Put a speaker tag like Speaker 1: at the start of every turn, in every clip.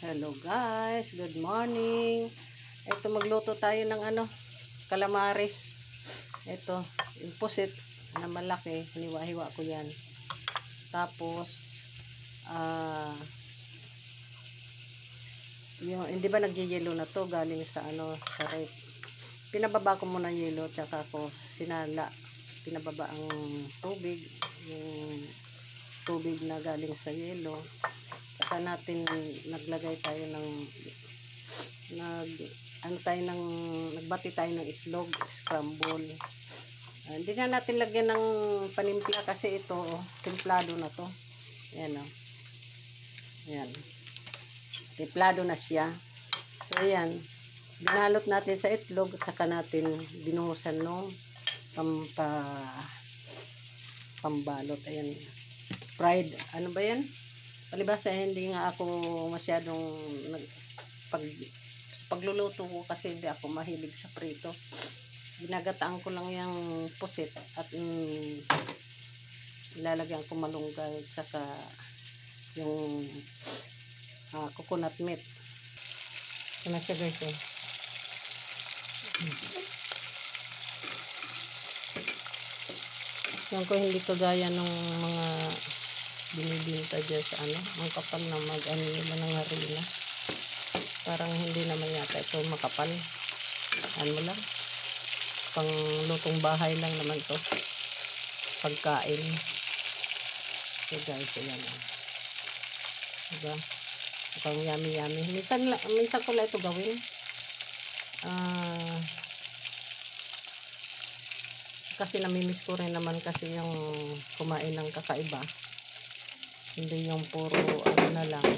Speaker 1: Hello guys, good morning. Ito magluto tayo ng calamares. Ito, yung pusit na malaki, hiniwa-hiwa ko 'yan. Tapos yung hindi ba nagyayelo na to galing sa sa rep. Pinababa ko muna yung yelo tsaka ko sinala. Pinababa ang tubig, yung tubig na galing sa yelo. Saka natin naglagay tayo ng nagbati tayo ng itlog, scramble. Hindi na natin lagyan ng panimpla kasi ito, templado na to. Ayan o. Ayan. Templado na siya. So ayan, binalot natin sa itlog at saka natin binuhusan ng pambalot. Ayan. Fried, ano ba yan? Palibasa hindi nga ako masyadong sa pagluluto ko kasi hindi ako mahilig sa prito. Ginagataan ko lang yung pusit at ilalagyan ko malunggay at saka yung coconut meat. Ito na siya guys eh. Yan ko hindi kagaya ng mga binibinta dyan sa ang kapal na nila ng harina. Parang hindi naman yata ito makapal. Ano lang, pang lutong bahay lang naman to, pagkain. So guys, ayan o. Diba? Pang yummy. Minsan ko lang ito gawin. Kasi namimiss ko rin naman kasi yung kumain ng kakaiba. Hindi yung puro na lang.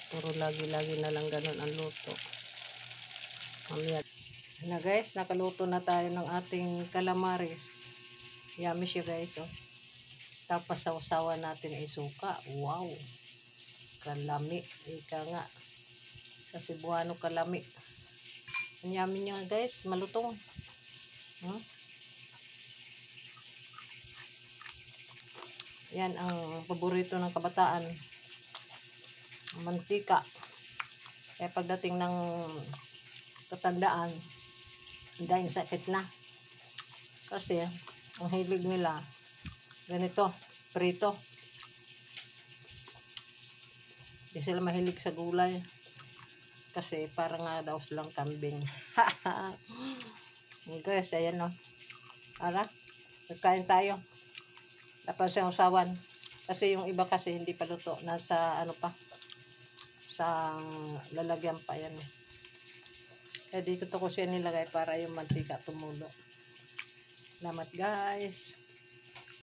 Speaker 1: Puro lagi-lagi na lang ganun ang luto. Mamaya. Na guys, nakaluto na tayo ng ating calamares. Yummy siya guys oh. Tapos sausawan natin ay suka. Wow. Kalami. Ika nga. Sa Cebuano kalami. Ang yummy nyo guys. Malutong. Yan ang paborito ng kabataan. Mantika. Kaya pagdating ng katandaan, dahil sakit na. Kasi ang hilig nila ganito, prito. Hindi sila mahilig sa gulay. Kasi parang nga daw silang kambing. Guys, ayan o. Ara, nagkain tayo. Tapos yung usawan. Kasi yung iba kasi hindi pa luto. Nasa sa lalagyan pa yan. Kaya dito ko siya nilagay para yung mantika tumulo. Salamat guys.